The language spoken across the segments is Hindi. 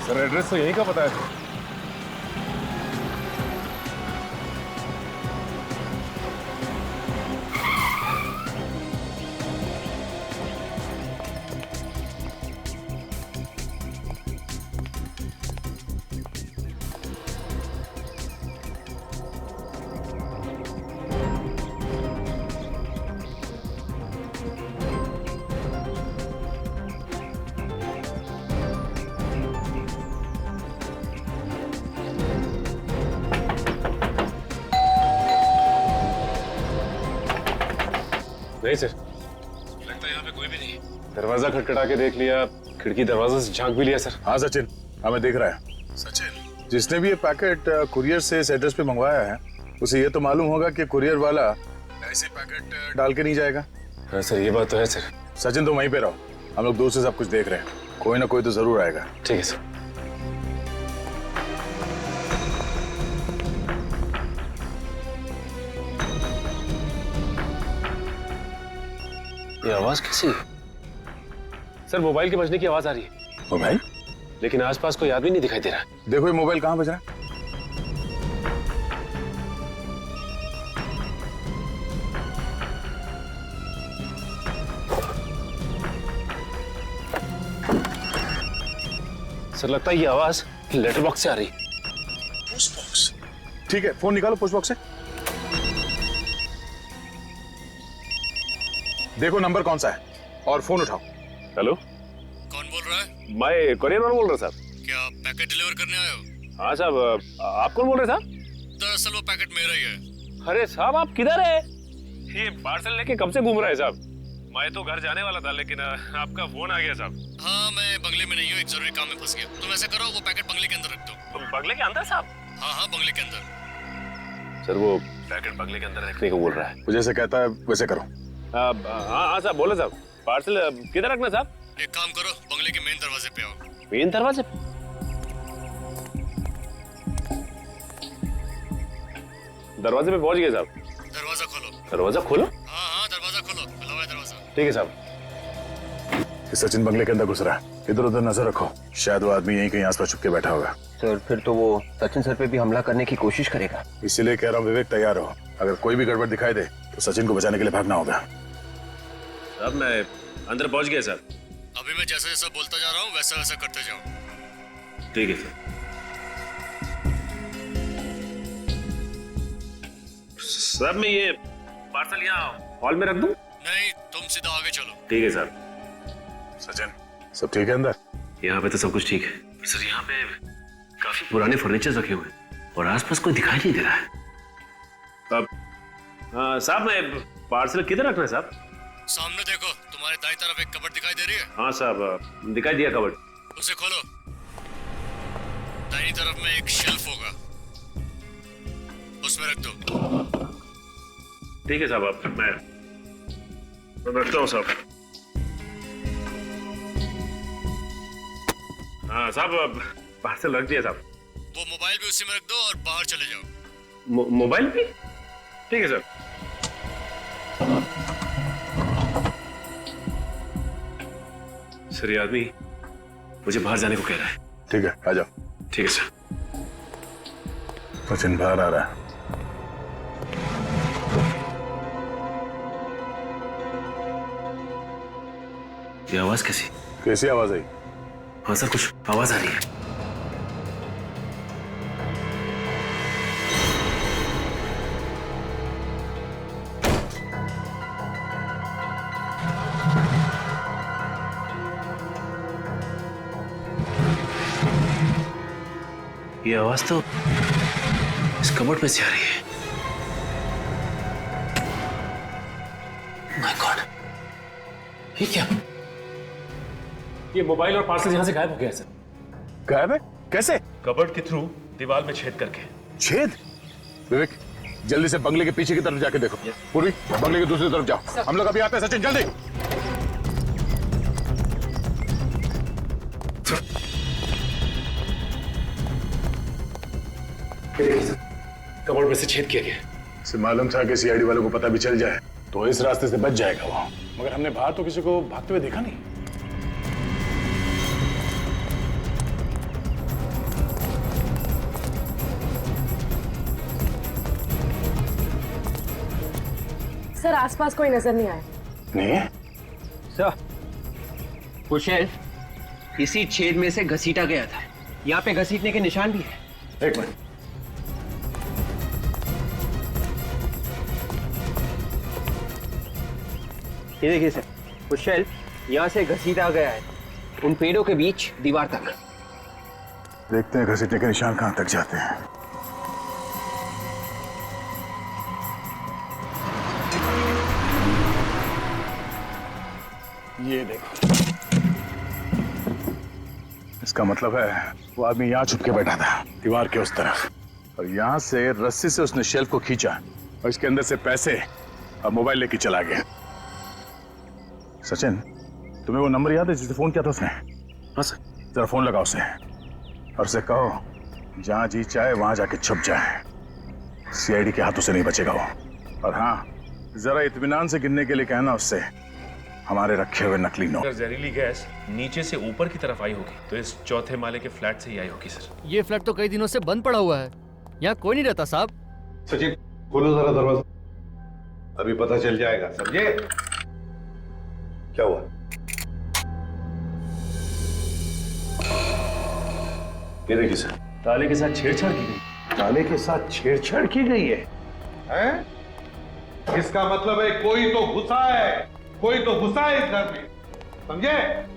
सर एड्रेस तो यहीं का पता है। नहीं सर, लगता है यहाँ पे कोई भी नहीं। दरवाजा खटखटा के देख लिया, खिड़की दरवाजा से झांक भी लिया सर। हाँ सचिन, हमें देख रहा है। सचिन, जिसने भी ये पैकेट कुरियर से इस एड्रेस पे मंगवाया है, उसे ये तो मालूम होगा कि कुरियर वाला ऐसे पैकेट डाल के नहीं जाएगा। हाँ सर, ये बात तो है सर। सचिन तुम वहीं पे रहो, हम लोग दूर से सब कुछ देख रहे हैं, कोई ना कोई तो जरूर आएगा। ठीक है सर। ये आवाज कैसी है? सर मोबाइल के बजने की आवाज आ रही है। मोबाइल? लेकिन आसपास कोई आदमी नहीं दिखाई दे रहा। देखो ये मोबाइल कहाँ बज रहा है। सर लगता है ये आवाज लेटर बॉक्स से आ रही। Post box? ठीक है, फोन निकालो पोस्ट बॉक्स से। देखो नंबर कौन सा है और फोन उठाओ। हेलो, कौन बोल रहा है? मैं कुरियर वाला बोल रहा साहब। क्या पैकेट डिलीवर करने आए हो? हाँ साहब, आप कौन बोल रहे साहब? दरअसल वो पैकेट मेरा ही है। अरे साहब आप किधर है? ये पार्सल लेके कब से घूम रहे हैं साहब? मैं तो घर जाने वाला था लेकिन आपका फोन आ गया साहब। हाँ, मैं बंगले में नहीं हूँ, एक जरूरी काम में फंस गया। तुम ऐसा करो, वो पैकेट बंगले के अंदर रख दो। बंगले के अंदर साहब? हाँ हाँ, बंगले के अंदर। सर वो पैकेट बंगले के अंदर रखने को बोल रहा है। वो जैसे कहता है वैसे करो। हाँ हाँ साहब, बोले साहब। पार्सल किधर रखना साहब? एक काम करो, बंगले के मेन दरवाजे पे आओ। मेन दरवाजे पे? दरवाजे पे पहुंच गए साहब। दरवाजा खोलो। दरवाजा खोलो? हाँ हाँ, दरवाजा खोलो, खुला हुआ है दरवाजा। ठीक है साहब। कि सचिन बंगले के अंदर घुस रहा है, इधर उधर नजर रखो, शायद वो आदमी यहीं कहीं आसपास छुप के बैठा होगा। सर फिर तो वो सचिन सर पे भी हमला करने की कोशिश करेगा। इसीलिए कह रहा हूँ विवेक तैयार हो, अगर कोई भी गड़बड़ दिखाई दे तो सचिन को बचाने के लिए भागना होगा। साहब मैं अंदर पहुंच गया सर। अभी मैं जैसा जैसा बोलता जा रहा हूँ वैसा वैसा करते जाओ। ठीक है सर। साहब मैं ये पार्सल यहाँ हॉल में रख दूं? नहीं, तुम सीधा आगे चलो। ठीक है सर। सचिन सब ठीक है अंदर? यहाँ पे तो सब कुछ ठीक है सर। यहाँ पे काफी पुराने फर्नीचर रखे हुए हैं और आसपास कोई दिखाई नहीं दे रहा है। अब साहब मैं पार्सल किधर रखना है साहब? सामने देखो, तुम्हारे दाईं तरफ एक कबर्ड दिखाई दे रही है। हाँ साहब, दिखाई दिया कबर्ड। उसे खोलो। दाईं तरफ में एक शेल्फ होगा, उसमें रख दो। ठीक है साहब, अब मैं रखता हूँ साहब। हाँ साहब, पार्सल रख दिया साहब। वो मोबाइल भी उसी में रख दो और बाहर चले जाओ। मोबाइल भी? ठीक है सर। सर ये आदमी मुझे बाहर जाने को कह रहा है। ठीक है, आ जाओ। ठीक है सर। सचिन बाहर आ रहा है। ये आवाज कैसी? कैसी आवाज आई? हाँ सर, कुछ आवाज आ रही है। ये आवाज तो इस कबर्ड में से आ रही है। माय गॉड, ये क्या? ये मोबाइल और पार्सल यहां से गायब हो गया सर। गायब है? कैसे? कबर्ड के थ्रू दीवार में छेद करके। छेद? विवेक जल्दी से बंगले के पीछे की तरफ जाके देखो। पूर्वी बंगले की दूसरी तरफ जाओ, हम लोग अभी आते हैं। सचिन जल्दी। कबर्ड में से छेद किया गया। इसे मालूम था कि सीआईडी वालों को पता भी चल जाए तो इस रास्ते से बच जाएगा वो, मगर हमने बाहर तो किसी को भागते हुए देखा नहीं। सर आसपास कोई नजर नहीं आया। नहीं सर, वो शेल्फ इसी छेद में से घसीटा गया था। यहाँ पे घसीटने के निशान भी है। एक मिनट। ये देखिए सर, वो शेल्फ यहाँ से घसीटा गया है, उन पेड़ों के बीच दीवार तक। देखते हैं घसीटने के निशान कहां तक जाते हैं। ये देखो, इसका मतलब है वो आदमी यहां छुप के बैठा था, दीवार के उस तरफ, और यहां से रस्सी से उसने शेल्फ को खींचा और इसके अंदर से पैसे और मोबाइल लेके चला गया। सचिन, तुम्हें वो नंबर याद है जिसे फोन किया था उसने? हाँ सर। जरा फोन लगाओ उसे और उसे कहो जहां जी चाहे वहां जाके छुप जाए। सीआईडी के हाथों से नहीं बचेगा वो। और हाँ, जरा इत्मीनान से गिनने के लिए कहना उससे हमारे रखे हुए नकली नोट। अगर जहरीली गैस नीचे से ऊपर की तरफ आई होगी तो इस चौथे माले के फ्लैट से ही आई होगी सर। ये फ्लैट तो कई दिनों से बंद पड़ा हुआ है, यहाँ कोई नहीं रहता साहब। सचिन, खोलो जरा दरवाजा, अभी पता चल जाएगा। समझे? क्या हुआ? ये देखिए सर, ताले के साथ छेड़छाड़ की गई। ताले के साथ छेड़छाड़ की गई है? हैं? इसका मतलब है कोई तो घुसा है, कोई तो घुसा है इस घर में। समझे?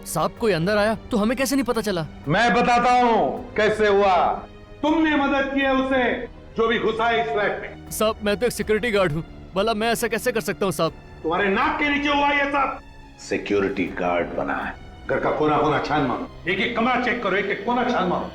साहब कोई अंदर आया तो हमें कैसे नहीं पता चला? मैं बताता हूँ कैसे हुआ। तुमने मदद की है उसे जो भी घुसा है इस फ्लैट में। साहब मैं तो एक सिक्योरिटी गार्ड हूँ, भला मैं ऐसा कैसे कर सकता हूँ साहब? तुम्हारे नाक के नीचे हुआ ये सब। सिक्योरिटी गार्ड बना है, घर का कोना कोना छान मारो, एक एक कमरा चेक करो, एक एक कोना छान मारो।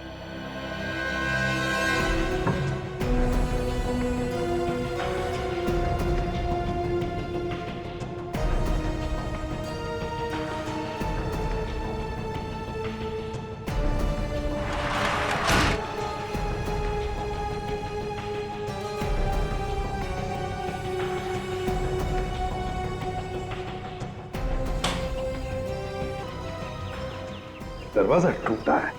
दरवाजा टूटा है।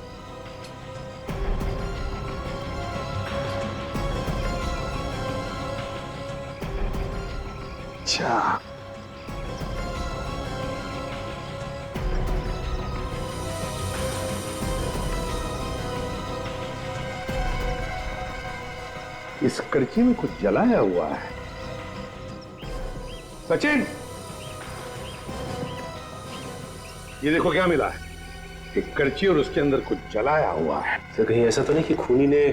अच्छा, इस कड़ची में कुछ जलाया हुआ है। सचिन, ये देखो क्या मिला है। एक कड़ची और उसके अंदर कुछ जलाया हुआ है। सर कहीं ऐसा तो नहीं कि खूनी ने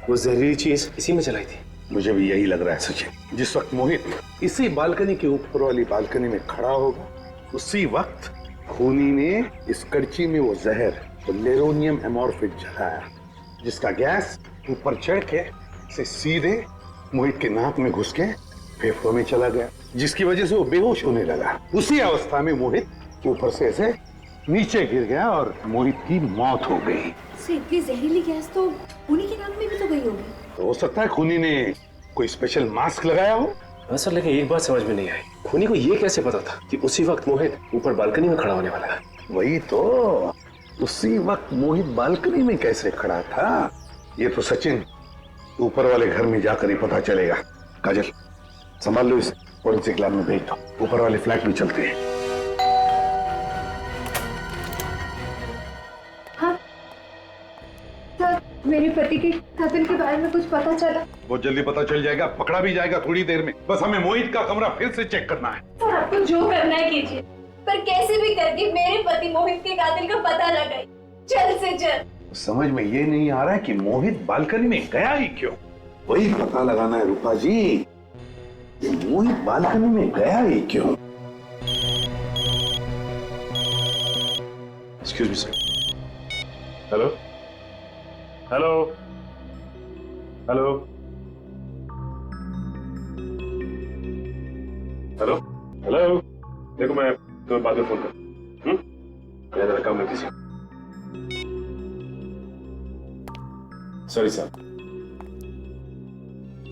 वो जहरीली चीज इसी में जलाई थी? मुझे भी यही लग रहा है सचिन। जिस वक्त मोहित इसी बालकनी के ऊपर वाली बालकनी में खड़ा होगा, उसी वक्त खूनी ने इस कड़ची में वो जहर, तो लेरोनियम एमोर्फिक जलाया, जिसका गैस ऊपर चढ़ के से सीधे मोहित के नाक में घुस के फेफड़ों में चला गया, जिसकी वजह से वो बेहोश होने लगा। उसी अवस्था में मोहित ऊपर से ऐसे नीचे गिर गया और मोहित की मौत हो गई। इतनी जहरीली गैस तो उन्हीं के नाक में भी तो गई होगी। तो हो सकता है खूनी ने कोई स्पेशल मास्क लगाया हो। हाँ सर, लेकिन एक बात समझ में नहीं आई, खूनी को ये कैसे पता था कि उसी वक्त मोहित ऊपर बालकनी में खड़ा होने वाला है? वही तो, उसी वक्त मोहित बालकनी में कैसे खड़ा था, ये तो सचिन ऊपर वाले घर में जाकर ही पता चलेगा। काजल, संभाल लो, इस फोरेंसिक लैब में भेज दो, ऊपर वाले फ्लैट में चलते हैं। हाँ सर, मेरे पति के कत्ल के बारे में कुछ पता चला? बहुत जल्दी पता चल जाएगा, पकड़ा भी जाएगा थोड़ी देर में। बस हमें मोहित का कमरा फिर से चेक करना है। सर आपको जो करना है कीजिए, पर कैसे भी करके मेरे पति मोहित के कातिल का पता लगाइए, जल्द से जल्द। समझ में ये नहीं आ रहा है कि मोहित बालकनी में गया ही क्यों। वही पता लगाना है रूपा जी, कि मोहित बालकनी में गया ही क्यों। Excuse me sir. Hello hello hello hello hello, देखो मैं तुम्हें बाद में फोन कर। मैं जरा काम में बिजी। सॉरी साहब।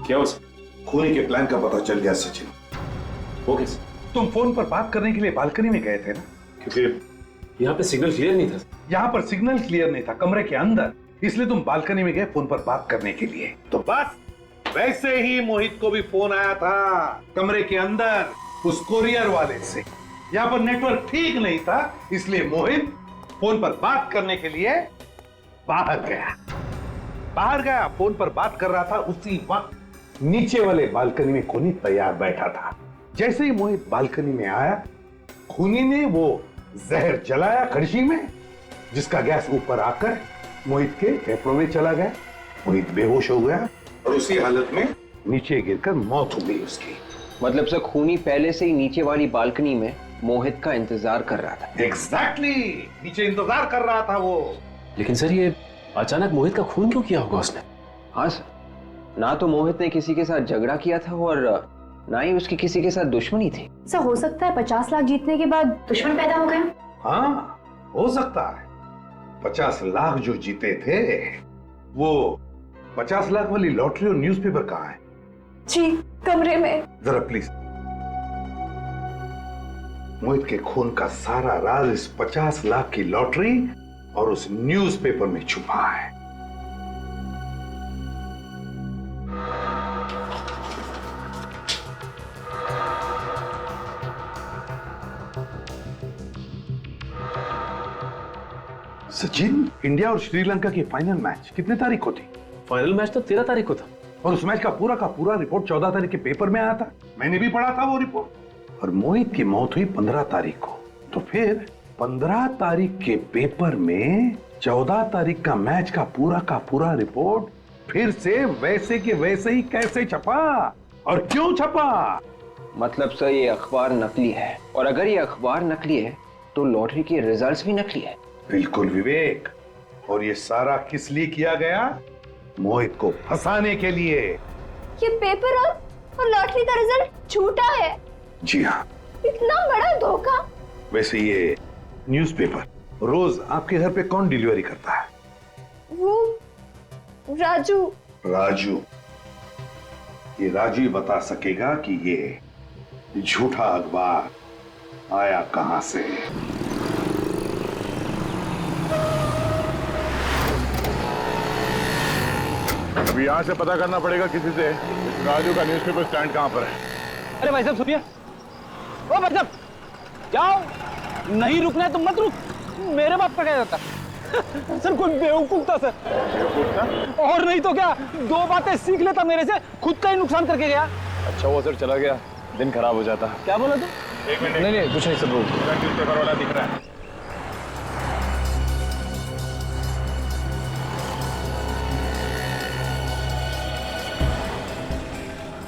क्या हो सर? खूनी के प्लान का पता चल गया सचिन। वो कैसे? तुम फोन पर बात करने के लिए बालकनी में गए थे ना? क्योंकि यहाँ पे सिग्नल क्लियर नहीं था। यहाँ पर सिग्नल क्लियर नहीं था, कमरे के अंदर, इसलिए तुम बालकनी में गए फोन पर बात करने के लिए। तो बस वैसे ही मोहित को भी फोन आया था कमरे के अंदर, उस कोरियर वाले से। यहाँ पर नेटवर्क ठीक नहीं था, इसलिए मोहित फोन पर बात करने के लिए बाहर गया। फोन पर बात कर रहा था, उसी वक्त नीचे वाले बालकनी में खूनी तैयार बैठा था। जैसे ही मोहित बालकनी में आया, खूनी ने वो जहर जलाया कड़छी में, जिसका गैस ऊपर आकर मोहित के फेफड़ों में चला गया। मोहित बेहोश हो गया और उसी हालत में नीचे गिरकर मौत हो गई उसकी। मतलब सर खूनी पहले से ही नीचे वाली बालकनी में मोहित का इंतजार कर रहा था। एग्जैक्टली, नीचे इंतजार कर रहा था वो। लेकिन सर ये अचानक मोहित का खून क्यों किया होगा उसने? हाँ सर, ना तो मोहित ने किसी के साथ झगड़ा किया था और ना ही उसकी किसी के साथ दुश्मनी थी। सर हो सकता है 50 लाख जीतने के बाद दुश्मन पैदा हो गया। हाँ, हो सकता है। 50 लाख जो जीते थे, वो 50 लाख वाली लॉटरी और न्यूज़पेपर कहाँ है? जी कमरे में। जरा प्लीज। मोहित के खून का सारा राज इस 50 लाख की लॉटरी और उस न्यूज़पेपर में छुपा है। सचिन, इंडिया और श्रीलंका की फाइनल मैच कितने तारीख को थी? फाइनल मैच तो 13 तारीख को था। और उस मैच का पूरा रिपोर्ट 14 तारीख के पेपर में आया था। मैंने भी पढ़ा था वो रिपोर्ट। और मोहित की मौत हुई 15 तारीख को। तो फिर 15 तारीख के पेपर में 14 तारीख का मैच का पूरा रिपोर्ट फिर से वैसे के वैसे ही कैसे छपा और क्यों छपा? मतलब सर ये अखबार नकली है, और अगर ये अखबार नकली है तो लॉटरी के रिजल्ट्स भी नकली है। बिल्कुल विवेक। और ये सारा किस लिए किया गया? मोहित को फंसाने के लिए। ये पेपर और लॉटरी का रिजल्ट झूठा है। जी हाँ। इतना बड़ा धोखा। वैसे ये न्यूज़पेपर रोज आपके घर पे कौन डिलीवरी करता है? वो राजू। राजू। ये राजू ही बता सकेगा कि ये झूठा अखबार आया कहां से। अभी यहाँ से पता करना पड़ेगा किसी से इस राजू का न्यूज़पेपर स्टैंड कहाँ पर है। अरे भाई साहब सुनिए, ओ भाई साहब जाओ, नहीं रुकना है तो मत रुक, मेरे बाप का क्या जाता। सर कोई बेवकूफ था सर। बेवकूफ था? और नहीं तो क्या, 2 बातें सीख लेता मेरे से, खुद का ही नुकसान करके गया। अच्छा वो सर चला गया, दिन खराब हो जाता। क्या बोला तू? एक मिनट। नहीं कुछ नहीं सर, वो न्यूज़पेपर वाला दिख रहा है।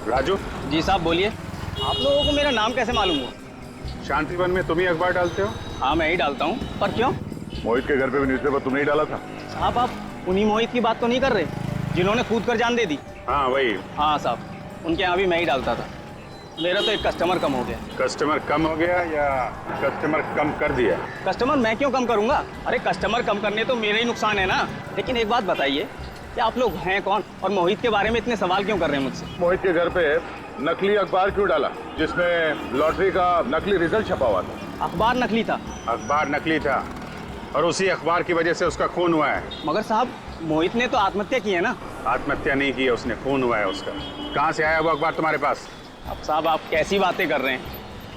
राजू। जी साहब बोलिए। आप लोगों को मेरा नाम कैसे मालूम हुआ? शांतिवन में तुम ही अखबार डालते हो? हाँ मैं ही डालता हूँ, पर क्यों? मोहित के घर पे भी न्यूज़पेपर तुमने ही डाला था? साहब आप उन्हीं मोहित की बात तो नहीं कर रहे जिन्होंने कूद कर जान दे दी? हाँ वही। हाँ साहब, उनके यहाँ भी मैं ही डालता था। मेरा तो एक कस्टमर कम हो गया। कस्टमर कम हो गया या कस्टमर कम कर दिया? कस्टमर मैं क्यों कम करूंगा? अरे कस्टमर कम करने तो मेरा ही नुकसान है ना। लेकिन एक बात बताइए कि आप लोग हैं कौन और मोहित के बारे में इतने सवाल क्यों कर रहे हैं मुझसे? मोहित के घर पे नकली अखबार क्यों डाला जिसमें लॉटरी का नकली रिजल्ट छपा हुआ था? अखबार नकली था। अखबार नकली था और उसी अखबार की वजह से उसका खून हुआ है। मगर साहब मोहित ने तो आत्महत्या की है ना। आत्महत्या नहीं की है उसने, खून हुआ है उसका। कहाँ से आया वो अखबार तुम्हारे पास? अब साहब आप कैसी बातें कर रहे हैं?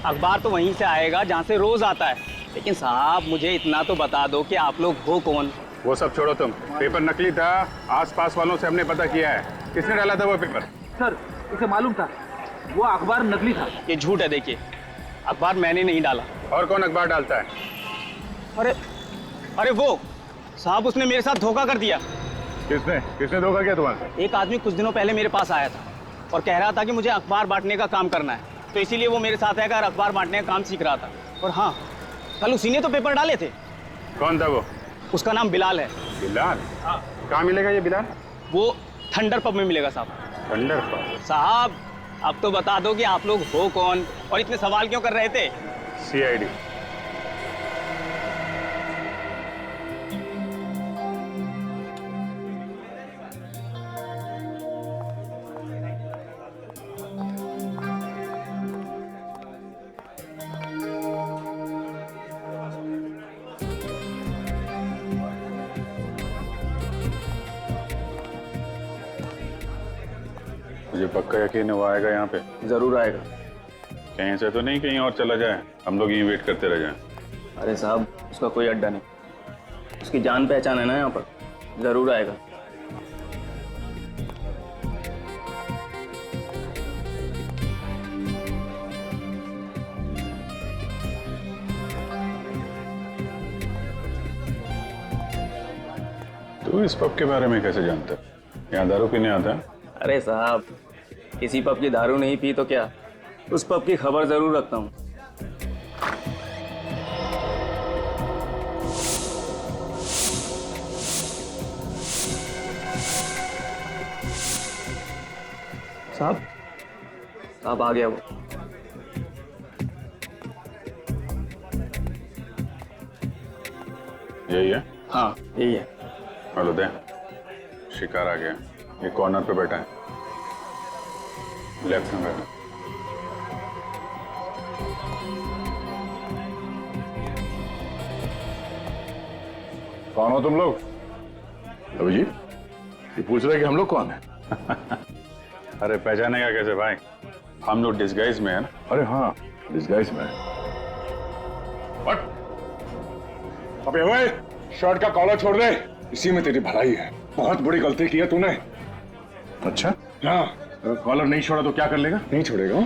अखबार तो वहीं से आएगा जहाँ से रोज आता है। लेकिन साहब मुझे इतना तो बता दो कि आप लोग हो कौन? वो सब छोड़ो तुम। पेपर नकली था, आसपास वालों से हमने पता किया है। किसने डाला था वो पेपर? सर उसे मालूम था वो अखबार नकली था। ये झूठ है। देखिए अखबार मैंने नहीं डाला। और कौन अखबार डालता है? अरे अरे वो साहब उसने मेरे साथ धोखा कर दिया। किसने किसने धोखा किया तुम्हारे? एक आदमी कुछ दिनों पहले मेरे पास आया था और कह रहा था कि मुझे अखबार बांटने का काम करना है, तो इसीलिए वो मेरे साथ आकर अखबार बांटने का काम सीख रहा था। और हाँ, कल उसी ने तो पेपर डाले थे। कौन था वो? उसका नाम बिलाल है। बिलाल? कहाँ मिलेगा ये बिलाल? वो थंडर पब में मिलेगा साहब। Thunder pub? साहब अब तो बता दो कि आप लोग हो कौन और इतने सवाल क्यों कर रहे थे? सीआईडी। मुझे पक्का यकीन है वो आएगा यहाँ पे। जरूर आएगा। कहीं से तो नहीं कहीं और चला जाए, हम लोग यहीं वेट करते रह जाएं। अरे साहब, उसका कोई अड्डा नहीं, उसकी जान पहचान है ना यहाँ पर, जरूर आएगा। तू इस पब के बारे में कैसे जानता है? यहाँ दारू पीने आता है? अरे साहब, किसी पब की दारू नहीं पी तो क्या, उस पब की खबर जरूर रखता हूँ। साहब आ गया वो। यही है? हाँ यही है। हेलो दे, शिकार आ गया, ये कॉर्नर पे बैठा है, लेफ्ट में बैठा। कौन हो तुम लोग? अभिजीत, ये पूछ रहे कि हम लोग कौन है? अरे पहचानेगा कैसे भाई, हम लोग डिस्गाइज में है ना। अरे हाँ, डिस्गाइज में। बट अबे ओए, शर्ट का कॉलर छोड़ दे, इसी में तेरी भलाई है। बहुत बड़ी गलती की है तूने। अच्छा, हाँ, अगर कॉलर नहीं छोड़ा तो क्या कर लेगा? नहीं छोड़ेगा।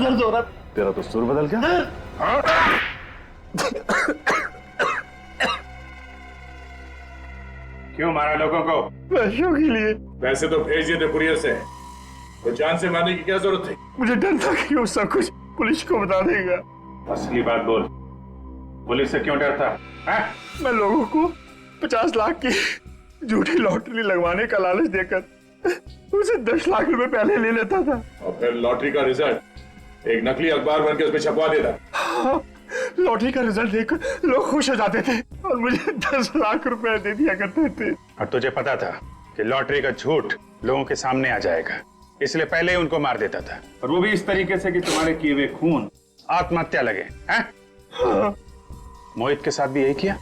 दर्द हो रहा। तेरा तो सुर बदल गया। क्यों मारा लोगों को? पैसों के लिए। वैसे तो भेज दिए थे कुरियर से, तो जान से मारने की क्या जरूरत थी? मुझे डर था कि वो सब कुछ पुलिस को बता देगा। असली बात बोल, पुलिस से क्यों डरता है? मैं लोगों को 50 लाख की झूठी लॉटरी लगवाने का लालच देकर उसे 10 लाख रुपए पहले ले लेता था, और फिर लॉटरी का रिजल्ट एक नकली अखबार बनकर उसमें छपवा देता। हाँ, लॉटरी का रिजल्ट देखकर लोग खुश हो जाते थे और मुझे 10 लाख रुपए दे दिया करते थे। और तुझे पता था कि लॉटरी का झूठ लोगों के सामने आ जाएगा, इसलिए पहले ही उनको मार देता था, और वो भी इस तरीके से कि तुम्हारे किए हुए खून आत्महत्या लगे। हैं? हाँ। मोहित के साथ भी यही किया?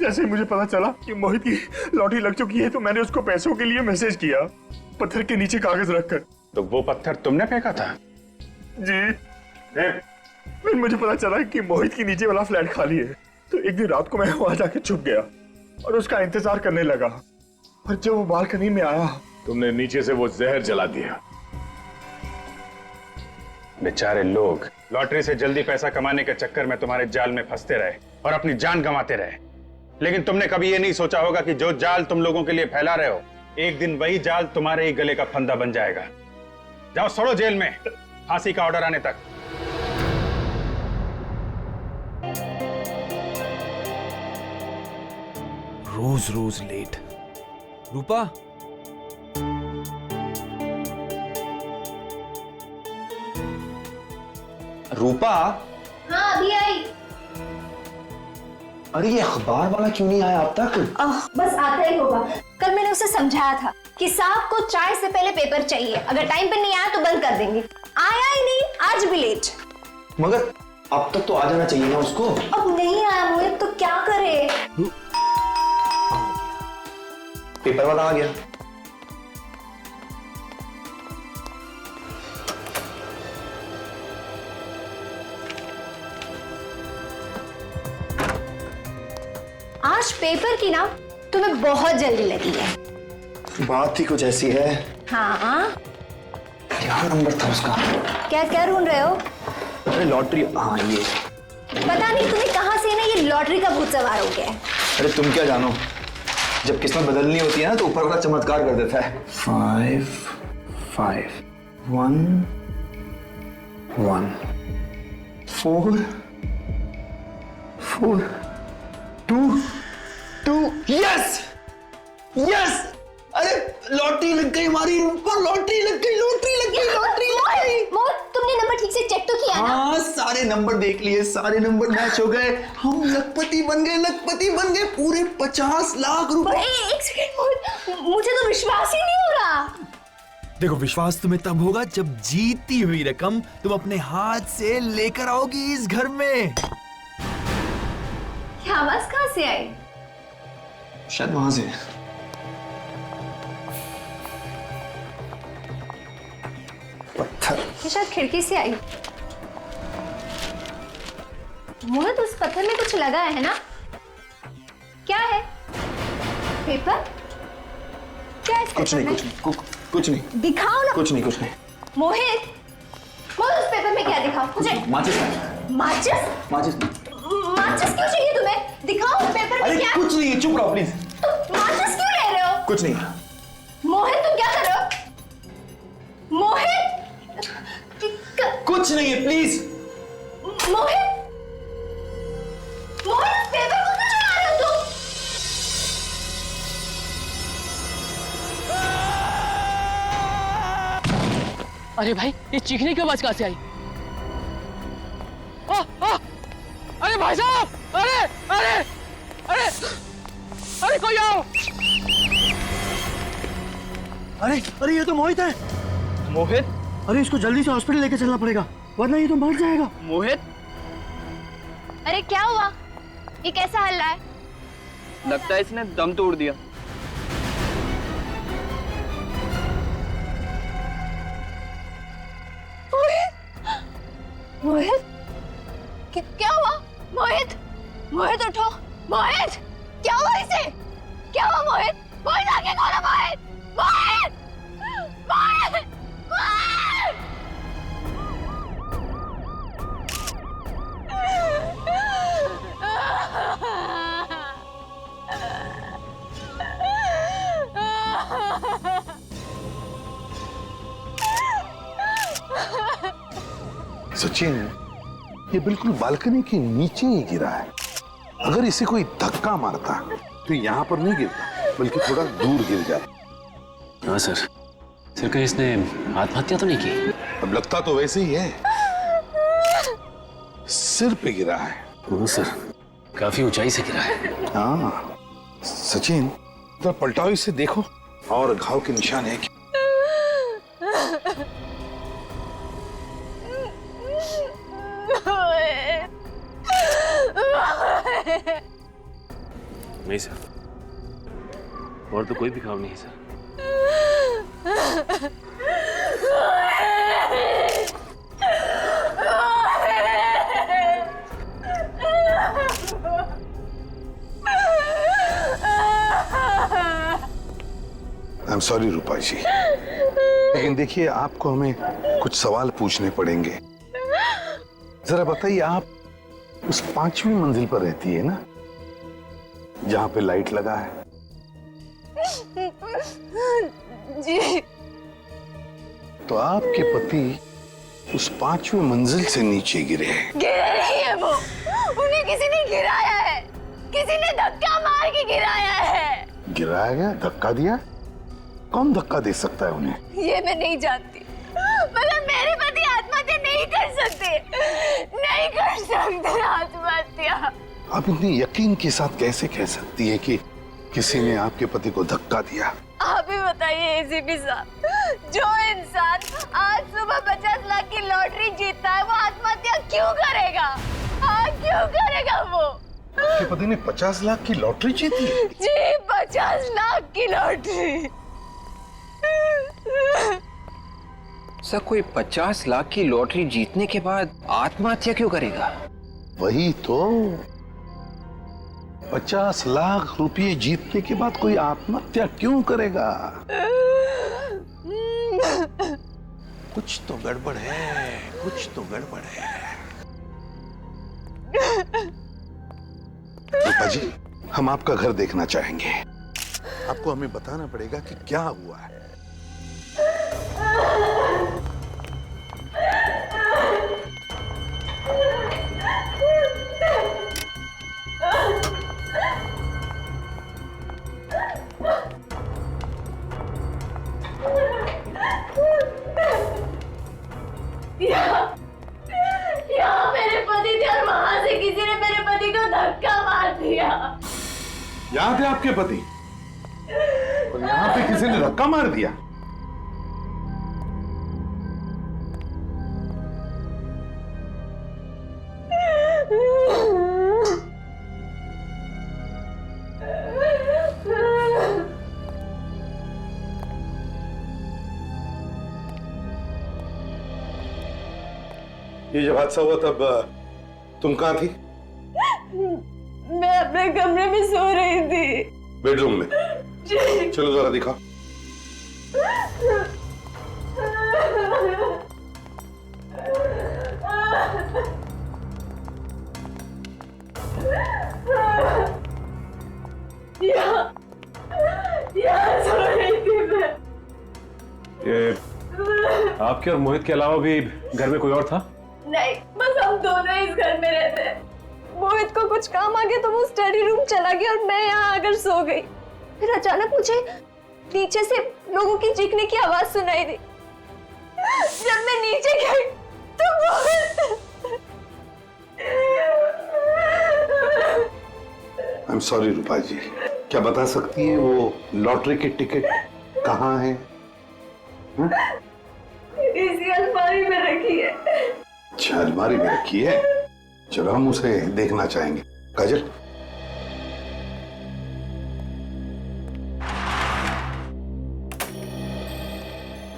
जैसे मुझे पता चला कि मोहित की लॉटरी लग चुकी है तो मैंने उसको पैसों के लिए मैसेज किया, पत्थर के नीचे कागज रखकर। तो वो पत्थर तुमने फेंका था? जी। फिर मुझे पता चला कि मोहित के नीचे वाला फ्लैट खाली है, तो एक दिन रात को मैं वहां जाके छुप गया और उसका इंतजार करने लगा। और जब वो बालकनी में आया, तुमने नीचे से वो जहर जला दिया। बेचारे लोग लॉटरी से जल्दी पैसा कमाने के चक्कर में तुम्हारे जाल में फंसते रहे और अपनी जान गंवाते रहे, लेकिन तुमने कभी ये नहीं सोचा होगा कि जो जाल तुम लोगों के लिए फैला रहे हो, एक दिन वही जाल तुम्हारे ही गले का फंदा बन जाएगा। जाओ सड़ो जेल में, फांसी का ऑर्डर आने तक। रोज रोज लेट। रूपा, रूपा। हाँ अभी आई। अरे ये अखबार वाला क्यों नहीं आया अब तक? बस आता ही होगा। कल मैंने उसे समझाया था कि साहब को चाय से पहले पेपर चाहिए, अगर टाइम पे नहीं आया तो बंद कर देंगे। आया ही नहीं, आज भी लेट। मगर अब तक तो आ जाना चाहिए ना उसको। अब नहीं आया मोहित तो क्या करे? पेपर वाला आ गया। आज पेपर की ना तुम्हें बहुत जल्दी लगी है। बात ही कुछ ऐसी है। हाँ, क्या नंबर था उसका? क्या क्या ढूंढ रहे हो? अरे लॉटरी। हाँ ये। पता नहीं तुम्हें कहां से ना ये लॉटरी का भूत सवार हो गया है। अरे तुम क्या जानो, जब किस्मत बदलनी होती है ना तो ऊपर वाला चमत्कार कर देता है। 5 5 1 1 4 4 2 2। Yes yes! अरे लॉटरी लग गई हमारी ऊपर, लॉटरी लग गई, लॉटरी लग गई, लॉटरी लग गई। मोहित, तुमने नंबर ठीक से चेक तो किया ना? हाँ, सारे नंबर देख लिए, सारे नंबर मैच हो गए, हम लखपति बन गए, लखपति बन गए, पूरे 50 लाख रुपए। एक सेकंड मोहित, मुझे तो विश्वास ही नहीं हो रहा। देखो, विश्वास तुम्हें तब होगा जब जीती हुई रकम तुम अपने हाथ से लेकर आओगी इस घर में। ये आवाज कहां से आई? शायद वहां से। ये शायद खिड़की से आई। मोहित, उस पत्थर में कुछ लगा है ना? क्या है? पेपर? क्या है इस कुछ पेपर नहीं, में? कुछ नहीं, दिखाओ ना। कुछ नहीं। मोहित, उस पेपर में क्या दिखाओ मुझे? माचिस माचिस क्यों चाहिए तुम्हें? दिखाओ पेपर में क्या? कुछ नहीं है, चुप रहो प्लीज। माचिस क्यों ले रहे हो? कुछ नहीं। मोहित, तुम क्या कर रहे हो? मोहित, कुछ नहीं है, प्लीज। मोहित, पेपर को क्यों चला रहे हो तुम? अरे भाई, ये चीखने की आवाज कहां से आई? अरे भाई साहब, अरे कोई आओ! अरे ये तो मोहित है। मोहित? अरे इसको जल्दी से हॉस्पिटल लेके चलना पड़ेगा, वरना ये तो मर जाएगा। मोहित? अरे क्या हुआ? ये कैसा हल्ला है? लगता है इसने दम तोड़ दिया। मोहित, क्या हुआ? मोहित उठो। मोहित, क्या हुआ इसे? क्या हुआ मोहित? मोहित आगे खोलो। मोहित! सचिन, ये बिल्कुल बालकनी के नीचे ही गिरा है। अगर इसे कोई धक्का मारता तो यहाँ पर नहीं गिरता, बल्कि थोड़ा दूर गिर जाता। हाँ सर, कहीं इसने आत्महत्या तो नहीं की? अब लगता तो वैसे ही है, सिर पे गिरा है। हाँ सर, काफी ऊंचाई से गिरा है। हाँ सचिन, तो पलटाओ इसे, देखो और घाव के निशान है क्या? नहीं सर, और तो कोई भी घाव नहीं है सर। आई एम सॉरी रूपा जी, लेकिन देखिए आपको हमें कुछ सवाल पूछने पड़ेंगे। जरा बताइए, आप उस 5वीं मंजिल पर रहती है ना, जहां पे लाइट लगा है? जी। तो आपके पति उस 5वीं मंजिल से नीचे गिरे हैं। गिरे नहीं है वो, उन्हें किसी ने गिराया है। किसी ने धक्का मार के गिराया है। गिराया गया? धक्का दिया? कौन धक्का दे सकता है उन्हें? ये मैं नहीं जानती, मगर मेरे पति आत्महत्या नहीं कर सकते आत्महत्या। आप इतनी यकीन के साथ कैसे कह सकती है कि किसी ने आपके पति को धक्का दिया? आप ही बताइए एसीपी साहब, जो इंसान आज सुबह 50 लाख की लॉटरी जीतता है, वो आत्महत्या क्यों करेगा? क्यों करेगा वो? आपके पति ने 50 लाख की लॉटरी जीती? जी, 50 लाख की लॉटरी। सर, कोई 50 लाख की लॉटरी जीतने के बाद आत्महत्या क्यों करेगा? वही तो, 50 लाख रुपए जीतने के बाद कोई आत्महत्या क्यों करेगा? कुछ तो गड़बड़ है, कुछ तो गड़बड़ है। रूपा जी, हम आपका घर देखना चाहेंगे। आपको हमें बताना पड़ेगा कि क्या हुआ है। यहाँ मेरे पति थे और वहां से किसी ने मेरे पति को धक्का मार दिया। यहाँ थे आपके पति और यहाँ पे किसी ने धक्का मार दिया? ये जब हादसा हुआ तब तुम कहाँ थी? मैं अपने कमरे में सो रही थी। बेडरूम में? चलो जरा दिखाओ। यहाँ सो रही थी मैं। ये आपके और मोहित के अलावा भी घर में कोई और था? नहीं, बस हम दोनों इस घर में रहते हैं। मोहित को कुछ काम आ गया तो वो स्टडी रूम चला गया और मैं यहाँ आकर सो गई। फिर अचानक मुझे नीचे से लोगों की चीखने की आवाज सुनाई दी। जब मैं नीचे गई तो मोहित। आई एम सॉरी रूपा जी, क्या बता सकती है वो लॉटरी की टिकट कहाँ है? इसी अलमारी में रखी है। अच्छा, अलमारी में रखी है। चलो हम उसे देखना चाहेंगे। काजल,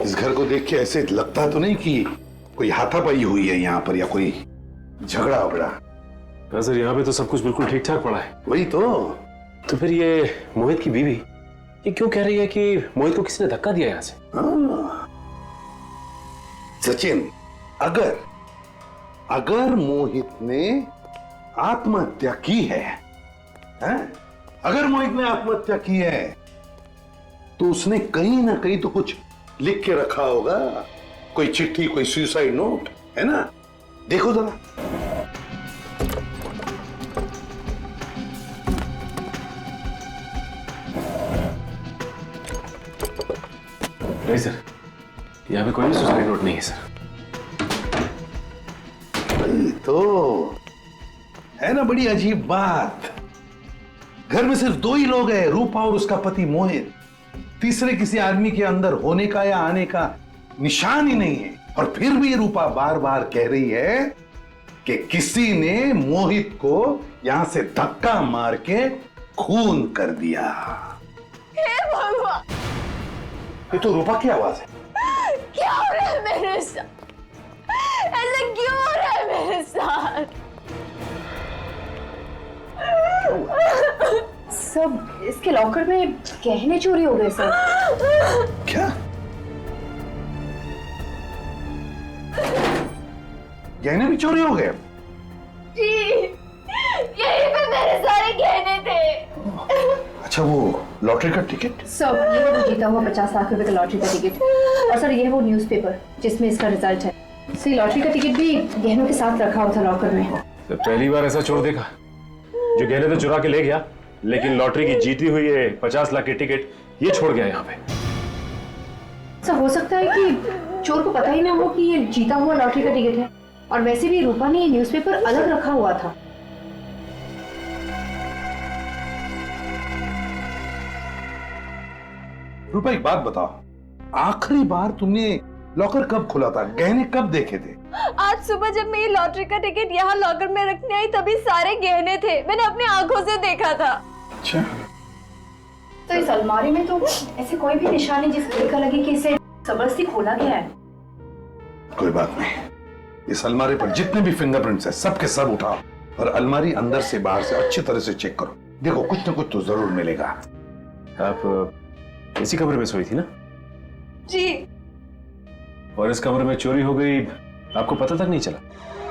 इस घर को देख के ऐसे लगता तो नहीं कि कोई हाथापाई हुई है यहाँ पर या कोई झगड़ा वगड़ा? सर यहाँ पे तो सब कुछ बिल्कुल ठीक ठाक पड़ा है। वही तो फिर ये मोहित की बीवी ये क्यों कह रही है कि मोहित को किसी ने धक्का दिया यहाँ से? सचिन, अगर मोहित ने आत्महत्या की है, अगर मोहित ने आत्महत्या की है तो उसने कहीं ना कहीं तो कुछ लिख के रखा होगा, कोई चिट्ठी, कोई सुसाइड नोट, है ना? देखो जरा। नहीं सर, यहाँ पे कोई भी सुसाइड नोट नहीं है सर। तो है ना बड़ी अजीब बात। घर में सिर्फ दो ही लोग हैं, रूपा और उसका पति मोहित। तीसरे किसी आदमी के अंदर होने का या आने का निशान ही नहीं है। और फिर भी रूपा बार बार कह रही है कि किसी ने मोहित को यहां से धक्का मार के खून कर दिया। हे भगवान, ये तो रूपा की आवाज है। क्या हो रहा है मेरे साथ? ऐसा क्यों हो रहा है मेरे साथ? सब इसके लॉकर में गहने चोरी हो गए सर। क्या? गहने भी चोरी हो गए? जी, यहीं पे मेरे सारे गहने थे। अच्छा, वो लॉटरी का टिकट? सर, ये वो जीता हुआ 50 लाख रुपए का लॉटरी का टिकट। और सर, ये वो न्यूज़पेपर जिसमें इसका रिजल्ट है। सर, लॉटरी का टिकट भी गहनों के साथ रखा हुआ था लॉकर में। तो पहली बार ऐसा चोर देखा जो गहने तो चुरा के ले गया, लेकिन लॉटरी की जीती हुई है 50 लाख की टिकट ये छोड़ गया यहाँ पे। सर, हो सकता है कि चोर को पता ही ना हो कि ये जीता हुआ लॉटरी का टिकट है। और वैसे भी रूपा ने ये न्यूज़पेपर अलग रखा हुआ था। रूपा, एक बात बताओ, आखिरी बार तुमने लॉकर कब खुला था? गहने कब देखे थे? आज सुबह जब मैं ये लॉटरी का टिकट यहाँ लॉकर में रखने आई तभी सारे गहने थे। मैंने अपनी आंखों से देखा था। अच्छा, तो इस अलमारी में तो ऐसे कोई भी निशानी जिससे देखा लगे कि इसे जबरदस्ती खोला गया है। कोई बात नहीं, इस अलमारी पर जितने भी फिंगरप्रिंट्स हैं सबके सब उठाओ और अलमारी अंदर से बाहर से अच्छी तरह से चेक करो। देखो, कुछ ना कुछ तो जरूर मिलेगा। आप इसी कमरे में सोई थी ना? जी। और इस कमरे में चोरी हो गई, आपको पता तक नहीं चला?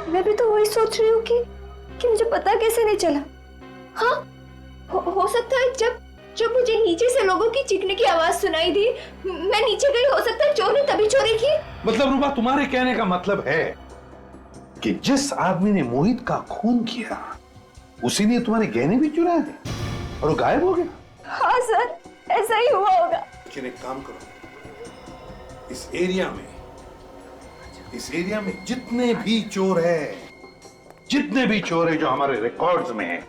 मैं भी तो वही सोच रही हूँ कि मुझे पता कैसे नहीं चला। हाँ, हो सकता है जब मुझे नीचे से लोगों की चीखने की आवाज सुनाई दी, मैं नीचे गई, हो सकता है चोर ने तभी चोरी की। मतलब रूपा, तुम्हारे कहने का मतलब है कि जिस आदमी ने मोहित का खून किया उसी ने तुम्हारे गहने भी चुराए और वो गायब हो गया? हाँ सर, ऐसा ही हुआ होगा। लेकिन एक काम करो, इस एरिया में जितने भी चोर है जो हमारे रिकॉर्ड्स में हैं,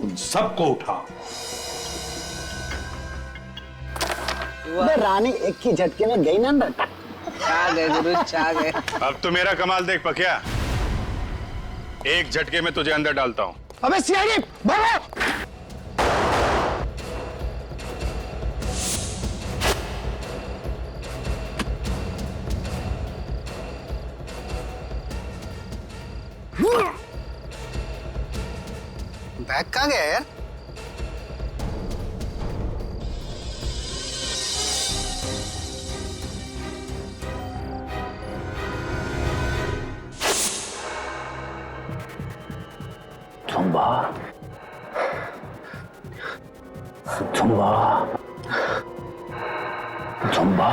उन सबको उठाओ। रानी एक ही झटके में गई ना। छा गए गुरु, छा गए। अब तो मेरा कमाल देख पकिया, एक झटके में तुझे अंदर डालता हूं। अबे सियारी, भागो! कहाँ गया यार? Zumba, Zumba, Zumba,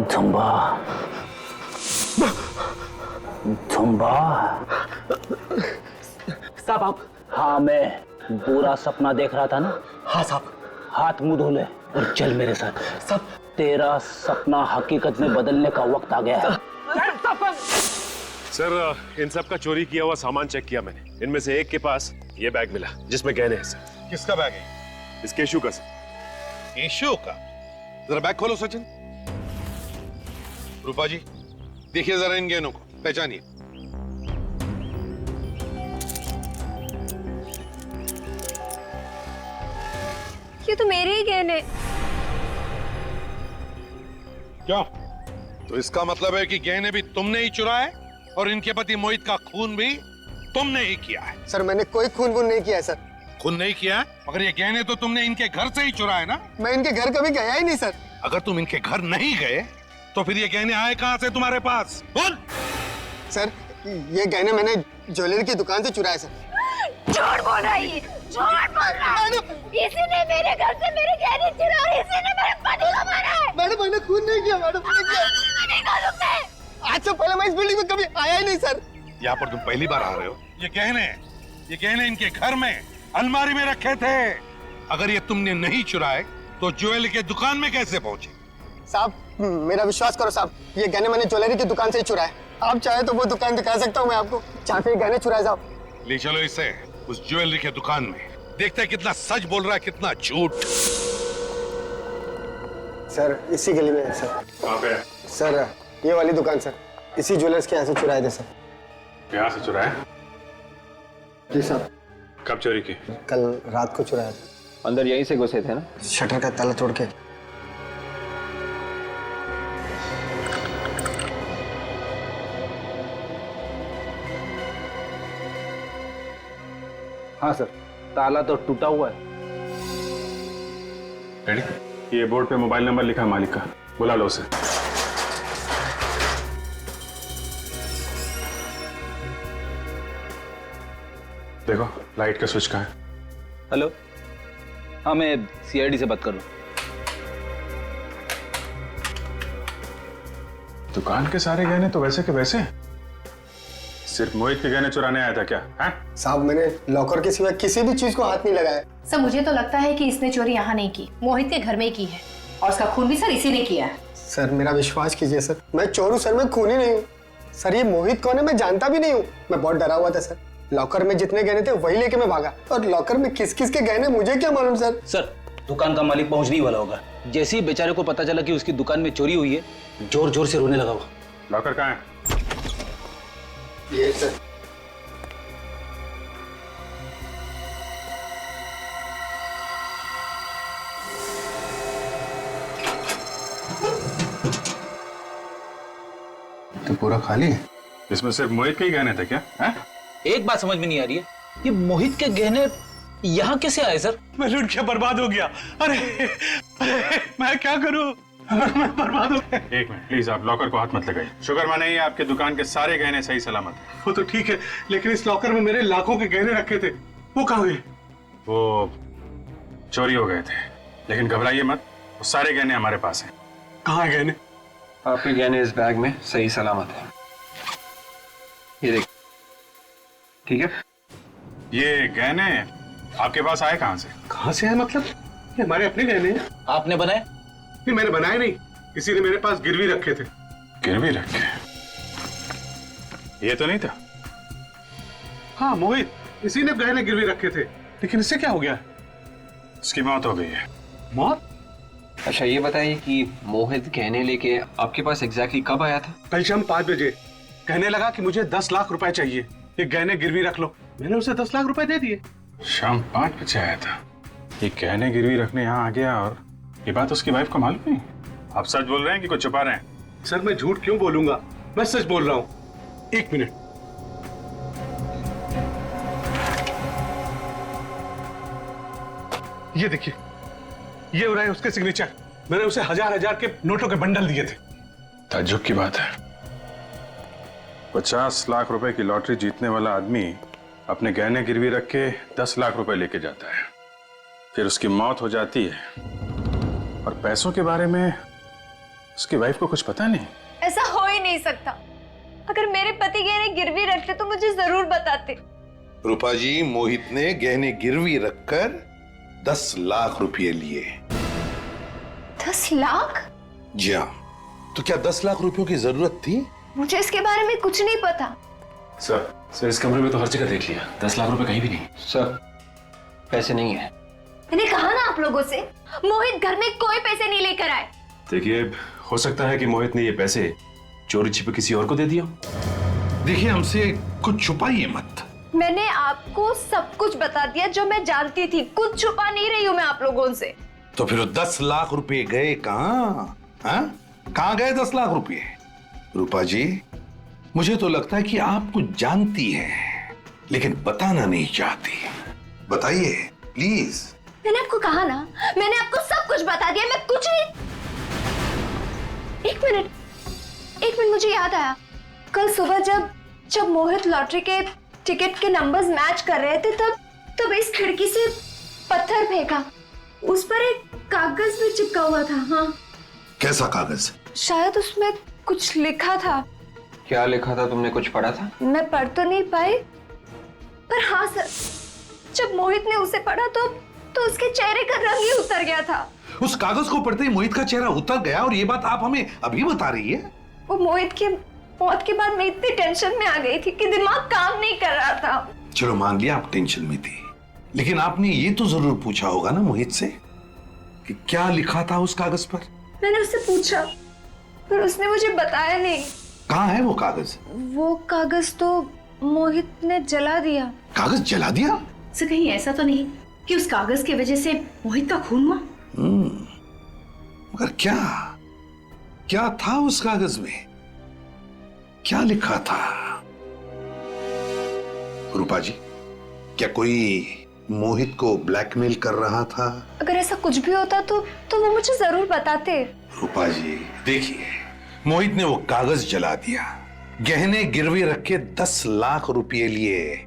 Zumba, Zumba. साहब आप? हाँ, मैं बुरा सपना देख रहा था ना। हाँ साहब। हाथ मुंह धो ले और चल मेरे साथ। सब तेरा सपना हकीकत में बदलने का वक्त आ गया है। सर, इन सब का चोरी किया हुआ सामान चेक किया मैंने। इनमें से एक के पास ये बैग मिला जिसमें गहने हैं सर। किसका बैग है? इस केशु का सर। केशु का? जरा बैग खोलो सचिन। रूपा जी, देखिए जरा इन गहनों को, पहचानिए। ये तो मेरे ही गहने। क्या? तो इसका मतलब है कि गहने भी तुमने ही चुराए और इनके पति मोहित का खून भी तुमने ही किया है। सर मैंने कोई खून वून नहीं किया है सर। खून नहीं किया, मगर ये गहने तो तुमने इनके घर से ही चुराए ना? मैं इनके घर कभी गया ही नहीं सर। अगर तुम इनके घर नहीं गए तो फिर ये गहने आए कहां से तुम्हारे पास? बोल। सर ये गहने मैंने ज्वेलरी की दुकान से चुराए सर। झूठ बोल रहा है, झूठ बोल रहा है। इसी ने मेरे घर से मेरे गहने चुराए, इसी ने मेरे पति को मारा है। मैडम मैंने खून नहीं किया मैडम, नहीं मालूम है। आज से पहले मैं इस बिल्डिंग में कभी आया ही नहीं सर। यहाँ पर तुम पहली बार आ रहे हो। ये गहने इनके घर में अलमारी में रखे थे। अगर ये तुमने नहीं चुराए तो ज्वेलरी के दुकान में कैसे पहुंचे? साहब मेरा विश्वास करो साहब, ये गहने मैंने ज्वेलरी की दुकान से ही चुराए। आप चाहे तो वो दुकान दिखा सकता हूँ मैं आपको, जहाँ पे गहने चुराए साहब। ले चलो इसे उस ज्वेलरी के दुकान में, देखते हैं कितना सच बोल रहा है कितना झूठ। सर इसी गली में है सर। कहाँ पे? सर ये वाली दुकान सर, इसी ज्वेलर्स के यहाँ से चुराए थे सर। यहाँ से चुराए? जी साहब। कब चोरी की? कल रात को चुराया था। अंदर यहीं से घुसे थे ना? शटर का ताला तोड़ के। हाँ सर, ताला तो टूटा हुआ है। रेडी? ये बोर्ड पे मोबाइल नंबर लिखा है मालिक का, बुला लो उसे। देखो लाइट का स्विच कहाँ है? हेलो, हाँ मैं सीआईडी से बात कर रहा हूँ। दुकान के सारे गहने तो वैसे के वैसे। सिर्फ मोहित के गहने चुराने आया था क्या? है? साहब मैंने लॉकर के सिवा किसी भी चीज को हाथ नहीं लगाया। सर मुझे तो लगता है कि इसने चोरी यहाँ नहीं की, मोहित के घर में ही की है, और उसका खून भी सर इसी ने किया है। सर मेरा विश्वास कीजिए सर, मैं चोर हूँ सर, मैं खूनी नहीं हूँ सर। ये मोहित कौन है मैं जानता भी नहीं हूँ। मैं बहुत डरा हुआ था सर। लॉकर में जितने गहने थे वही लेके मैं भागा, और लॉकर में किस किस के गहने मुझे क्या मालूम सर। सर दुकान का मालिक पहुंचने ही वाला होगा। जैसे ही बेचारे को पता चला कि उसकी दुकान में चोरी हुई है, जोर जोर से रोने लगा वो। लॉकर कहाँ है? ये सर। तो पूरा खाली है? इसमें सिर्फ मोहित के ही गहने थे क्या? है? एक बात समझ में नहीं आ रही है, ये मोहित के गहने यहाँ कैसे आए सर? मैं लूट के बर्बाद हो गया। अरे मैं क्या करूं? मैं बर्बाद हो गया। एक मिनट प्लीज, आप लॉकर को हाथ मत लगाइए। शुक्र माने ही आपके दुकान के सारे गहने सही सलामत हैं। वो तो ठीक है, लेकिन इस लॉकर में मेरे लाखों के गहने रखे थे, वो कहाँ गए? वो चोरी हो गए थे, लेकिन घबराइए मत, वो सारे गहने हमारे पास हैं। कहाँ है गहने? आपके गहने इस बैग में सही सलामत है, ये देख। ठीक है? ये गहने आपके पास आए कहाँ से? कहाँ से है मतलब? ये हमारे अपने गहने हैं। आपने बनाए? नहीं मैंने बनाए नहीं, किसी ने मेरे पास गिरवी रखे थे। गिरवी रखे? ये तो नहीं था। हाँ मोहित, इसी ने गहने गिरवी रखे थे, लेकिन इससे क्या हो गया? उसकी मौत हो गई है। मौत? अच्छा ये बताइए कि मोहित गहने लेके आपके पास एग्जैक्टली कब आया था? कल शाम 5 बजे। कहने लगा कि मुझे 10 लाख रुपए चाहिए, ये गहने गिरवी रख लो। मैंने उसे 10 लाख रुपए दे दिए। शाम 5 बजे आया था, ये गहने गिरवी रखने यहाँ आ गया, और ये बात उसकी वाइफ को मालूम नहीं? आप सच बोल रहे हैं कि कुछ छुपा रहे हैं? सर मैं झूठ क्यों बोलूंगा, मैं सच बोल रहा हूँ। 1 मिनट। ये देखिए, ये रहे उसके सिग्नेचर। मैंने उसे हजार के नोटों के बंडल दिए थे। ताज्जुब की बात है, 50 लाख रुपए की लॉटरी जीतने वाला आदमी अपने गहने गिरवी रख के 10 लाख रुपए लेके जाता है, फिर उसकी मौत हो जाती है और पैसों के बारे में उसकी वाइफ को कुछ पता नहीं। ऐसा हो ही नहीं सकता। अगर मेरे पति गहने गिरवी रखते तो मुझे जरूर बताते। रूपा जी, मोहित ने गहने गिरवी रखकर 10 लाख रुपए लिए। 10 लाख? जी हाँ। तो क्या 10 लाख रुपयों की जरूरत थी? मुझे इसके बारे में कुछ नहीं पता। सर इस कमरे में तो हर जगह देख लिया, 10 लाख रुपए कहीं भी नहीं। सर पैसे नहीं है। मैंने कहा ना आप लोगों से, मोहित घर में कोई पैसे नहीं लेकर आए। देखिए, हो सकता है कि मोहित ने ये पैसे चोरी छिपे किसी और को दे दिया। देखिए, हमसे कुछ छुपाइए मत। मैंने आपको सब कुछ बता दिया जो मैं जानती थी, कुछ छुपा नहीं रही हूँ मैं आप लोगों से। तो फिर 10 लाख रुपए गए कहाँ? कहाँ गए 10 लाख रुपए? रूपा जी, मुझे तो लगता है कि आप कुछ जानती हैं, लेकिन बताना नहीं चाहती। बताइए प्लीज। मैंने आपको कहा ना, मैंने आपको सब कुछ बता दिया, मैं कुछ नहीं। एक मिनट मुझे याद आया। कल सुबह जब मोहित लॉटरी के टिकट के नंबर्स मैच कर रहे थे, तब इस खिड़की से पत्थर फेंका। उस पर एक कागज भी चिपका हुआ था। हाँ। कैसा कागज? शायद उसमें कुछ लिखा था। क्या लिखा था? तुमने कुछ पढ़ा था? मैं पढ़ तो नहीं पाई, पर हाँ सर, जब मोहित ने उसे पढ़ा तो उसके चेहरे का रंग ही उतर गया था। उस कागज को पढ़ते ही मोहित का चेहरा उतर गया, और ये बात आप हमें अभी बता रही है? वो मोहित की मौत के बाद मैं इतनी टेंशन में आ गई थी कि दिमाग काम नहीं कर रहा था। चलो मान लिया आप टेंशन में थी, लेकिन आपने ये तो जरूर पूछा होगा ना मोहित से कि क्या लिखा था उस कागज पर? मैंने उससे पूछा, पर उसने मुझे बताया नहीं। कहाँ है वो कागज? वो कागज तो मोहित ने जला दिया। कागज जला दिया? सर कहीं ऐसा तो नहीं कि उस कागज की वजह से मोहित का खून हुआ? मगर क्या था उस कागज में? क्या लिखा था? रूपा जी, क्या कोई मोहित को ब्लैकमेल कर रहा था? अगर ऐसा कुछ भी होता तो वो मुझे जरूर बताते। रूपा जी देखिए, मोहित ने वो कागज जला दिया, गहने गिरवी रख के 10 लाख रुपए लिए,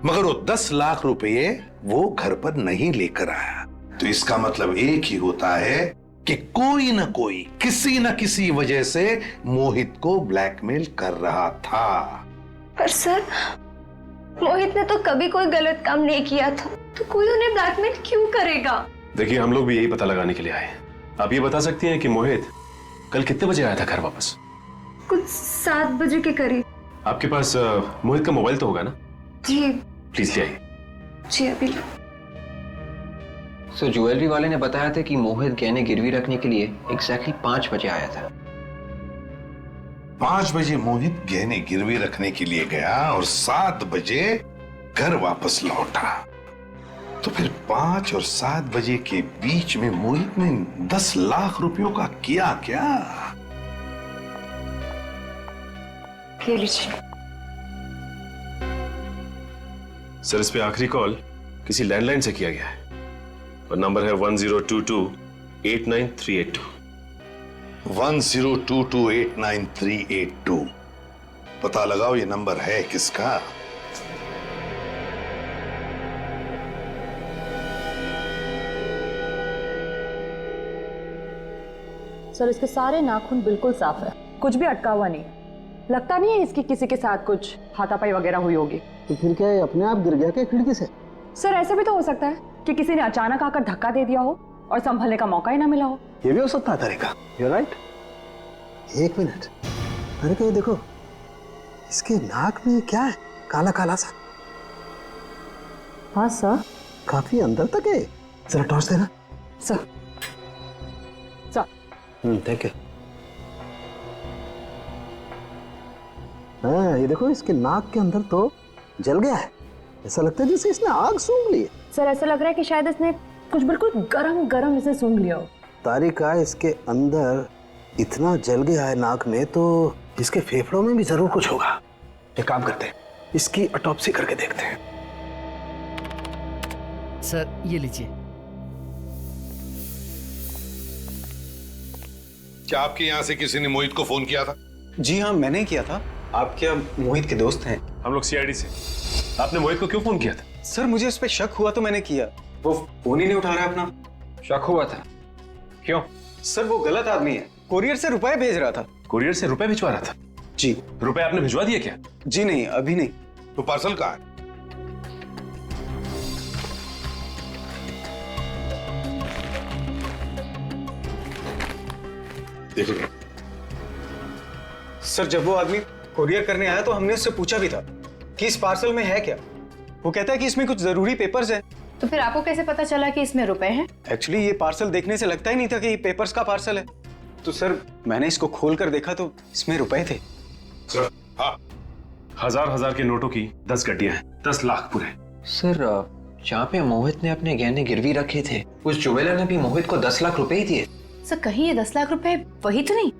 मगर वो 10 लाख रुपए वो घर पर नहीं लेकर आया। तो इसका मतलब एक ही होता है कि कोई ना कोई किसी न किसी वजह से मोहित को ब्लैकमेल कर रहा था। पर सर, मोहित ने तो कभी कोई गलत काम नहीं किया था, तो कोई उन्हें ब्लैकमेल क्यों करेगा? देखिए, हम लोग भी यही पता लगाने के लिए आए। आप ये बता सकती हैं कि मोहित कल कितने बजे आया था घर वापस? कुछ 7 बजे के करीब। आपके पास मोहित का मोबाइल तो होगा ना? जी। प्लीज ले आइए। जी अभी। सो ज्वेलरी वाले ने बताया था कि मोहित गहने गिरवी रखने के लिए एग्जैक्टली 5 बजे आया था। 5 बजे मोहित गहने गिरवी रखने के लिए गया और 7 बजे घर वापस लौटा। तो फिर 5 और 7 बजे के बीच में मोहित ने 10 लाख रुपयों का किया क्या? ले लीजिए। सर, इस पे आखिरी कॉल किसी लैंडलाइन से किया गया है और नंबर है 1022-89-382। 1022-89-382। पता लगाओ ये नंबर है किसका? सर, इसके सारे नाखून बिल्कुल साफ है, कुछ भी अटका हुआ नहीं। लगता नहीं है इसकी किसी के साथ कुछ हाथापाई वगैरह हुई होगी। तो फिर क्या अपने आप गिर गया क्या खिड़की से? सर, ऐसा भी तो हो सकता है कि किसी ने अचानक आकर धक्का दे दिया हो और संभलने का मौका ही ना मिला हो। ये भी हो सकता है तरीका। You're right। एक मिनट, अरे ये देखो, इसके नाक में क्या है? काला काला सा। हाँ सर, काफी अंदर तक है। जरा टॉर्च देना। सर। Thank you. हाँ, ये देखो, इसके नाक के अंदर तो जल गया है। ऐसा लगता है जैसे इसने आग सूंघ ली है। सर, ऐसा लग रहा है कि शायद इसने कुछ बिल्कुल गरम गरम इसे सूंघ लिया हो। तारिका, इसके अंदर इतना जल गया है नाक में, तो इसके फेफड़ों में भी जरूर कुछ होगा। एक काम करते हैं, इसकी ऑटोप्सी करके देखते हैं। सर, ये लीजिए। क्या आपके यहाँ से किसी ने मोहित को फोन किया था? जी हाँ, मैंने किया था। आप क्या मोहित के दोस्त हैं? हम लोग सीआईडी से। आपने मोहित को क्यों फोन किया था? सर मुझे उस पर शक हुआ तो मैंने किया। वो फोन ही नहीं उठा रहा अपना। शक हुआ था? क्यों? सर वो गलत आदमी है, कुरियर से रुपए भेज रहा था। कुरियर से रुपए भिजवा रहा था? जी। रुपए आपने भिजवा दिए क्या? जी नहीं, अभी नहीं। तो पार्सल कहाँ है? देखो सर, जब वो आदमी कुरियर करने आया तो हमने उससे पूछा भी था कि इस पार्सल में है क्या। वो कहता है कि इसमें कुछ जरूरी पेपर्स हैं। तो फिर आपको कैसे पता चला कि इसमें रुपए हैं? एक्चुअली ये पार्सल देखने से लगता ही नहीं था कि ये पेपर्स का पार्सल है। तो सर मैंने इसको खोल कर देखा तो इसमें रुपए थे। सर हाँ, हजार के नोटों की 10 गड्डियां हैं, 10 लाख पूरे। सर जहाँ पे मोहित ने अपने गहने गिरवी रखे थे, उस ज्वेलर ने भी मोहित को 10 लाख रुपए ही दिए। सर कहीं ये 10 लाख रुपए वही तो नहीं?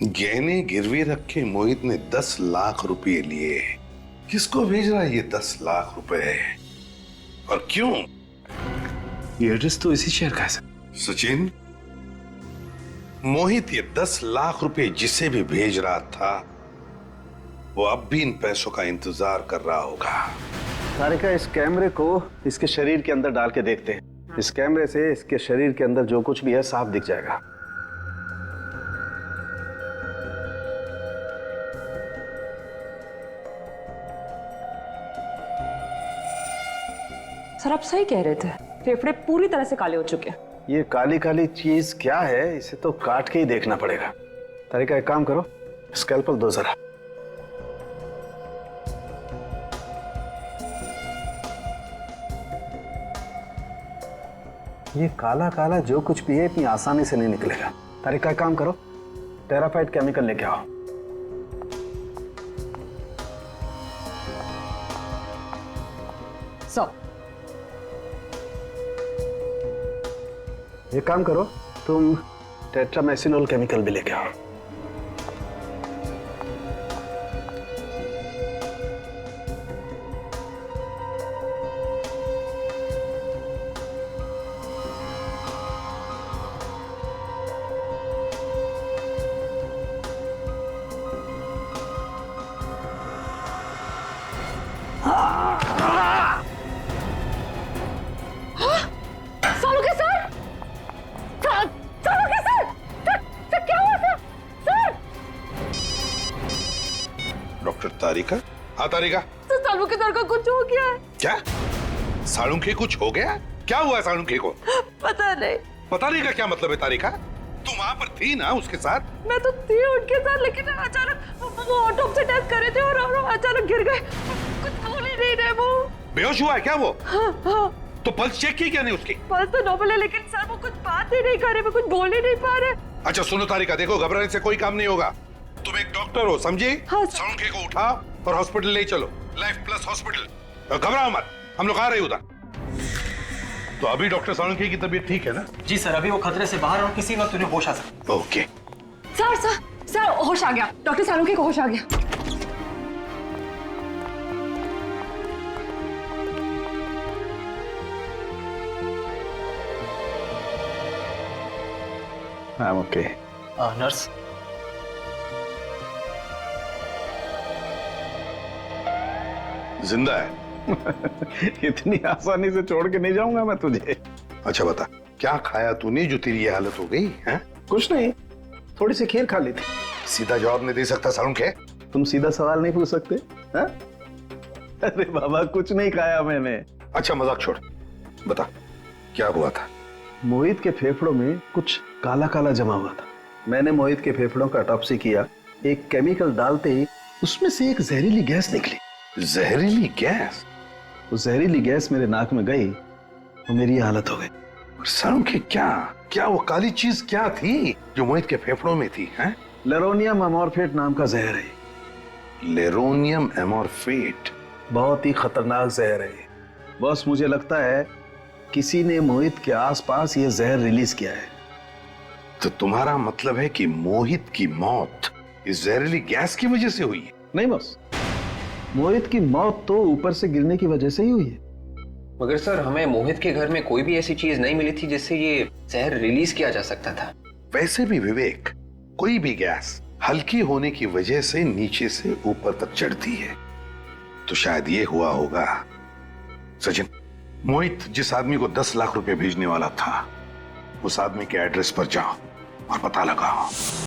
गहने गिरवी रखे मोहित ने 10 लाख रुपए लिए। किसको भेज रहा है ये 10 लाख रुपए और क्यों? ये एड्रेस तो इसी शहर का है सर। सचिन, मोहित ये 10 लाख रुपए जिसे भी भेज रहा था वो अब भी इन पैसों का इंतजार कर रहा होगा। तारिका, इस कैमरे को इसके शरीर के अंदर डाल के देखते हैं। इस कैमरे से इसके शरीर के अंदर जो कुछ भी है साफ दिख जाएगा। सर आप सही कह रहे थे, फेफड़े पूरी तरह से काले हो चुके हैं। ये काली काली चीज क्या है, इसे तो काट के ही देखना पड़ेगा। तारिका एक काम करो, स्कैल्पल दो जरा। ये काला काला जो कुछ भी है इतनी आसानी से नहीं निकलेगा। तारिका एक काम करो, टेराफाइट केमिकल लेके आओ। एक काम करो, तुम टेट्रामेसिनोल केमिकल भी लेके आओ। तारिका? हाँ तारिका। तो सालुंखे सर का कुछ हो गया है। क्या? सालुंखे कुछ हो गया? क्या हुआ है सालुंखे को? पता नहीं। पता नहीं का क्या मतलब है तारिका? तुम वहाँ पर थी ना उसके साथ? मैं तो थी उनके साथ, लेकिन अचानक वो ऑटोप्सी टेस्ट कर रहे थे और अचानक गिर गए। कुछ बोल ही नहीं रहे। वो बेहोश हुआ है क्या वो? हाँ। तो पल्स चेक की क्या नहीं उसकी? पल्स तो नॉर्मल है, लेकिन सर वो कुछ बात ही नहीं कर रहे, वो कुछ बोल ही नहीं पा रहे। अच्छा सुनो तारिका, देखो घबराने से कोई काम नहीं होगा। तुम एक डॉक्टर हो, समझी? हाँ, सालुंखे को उठाओ और हॉस्पिटल ले चलो, लाइफ प्लस हॉस्पिटल। घबराओ मत, हम लोग आ रहे उधर। तो अभी डॉक्टर सालुंखे की तबीयत ठीक है ना? जी सर, अभी वो खतरे से बाहर और किसी वक्त उन्हें होश आ सकता। ओके सर होश आ गया, डॉक्टर सालुंखे को होश आ गया। I'm okay. नर्स, जिंदा है। इतनी आसानी से छोड़ के नहीं जाऊंगा मैं तुझे। अच्छा बता, क्या खाया तूने जो तेरी ये हालत हो गई है? कुछ नहीं, थोड़ी सी खीर खा ली थी। सीधा जवाब नहीं दे सकता सालुंखे? तुम सीधा सवाल नहीं पूछ सकते? है? अरे बाबा कुछ नहीं खाया मैंने। अच्छा मजाक छोड़, बता क्या हुआ था? मोहित के फेफड़ों में कुछ काला काला जमा हुआ था। मैंने मोहित के फेफड़ों का ऑटोप्सी किया। एक केमिकल डालते ही उसमें से एक जहरीली गैस निकली। जहरीली गैस? वो जहरीली गैस मेरे नाक में गई तो मेरी ये हालत हो गई। सालुंखे क्या वो काली चीज क्या थी जो मोहित के फेफड़ों में थी? हैं? लेरोनियम एमॉर्फेट नाम का जहर है। लेरोनियम एमॉर्फेट? बहुत ही खतरनाक जहर है। बस मुझे लगता है किसी ने मोहित के आसपास ये जहर रिलीज किया है। तो तुम्हारा मतलब है कि मोहित की मौत इस जहरीली गैस की वजह से हुई है? नहीं बस, मोहित की मौत तो ऊपर से गिरने की वजह से ही हुई है। मगर सर हमें मोहित के घर में कोई भी ऐसी चीज नहीं मिली थी जिससे ये जहर रिलीज किया जा सकता था। वैसे भी विवेक, कोई भी गैस हल्की होने की वजह से नीचे से ऊपर तक चढ़ती है, तो शायद ये हुआ होगा। सचिन, मोहित जिस आदमी को 10 लाख रुपए भेजने वाला था, उस आदमी के एड्रेस पर जाओ और पता लगाओ।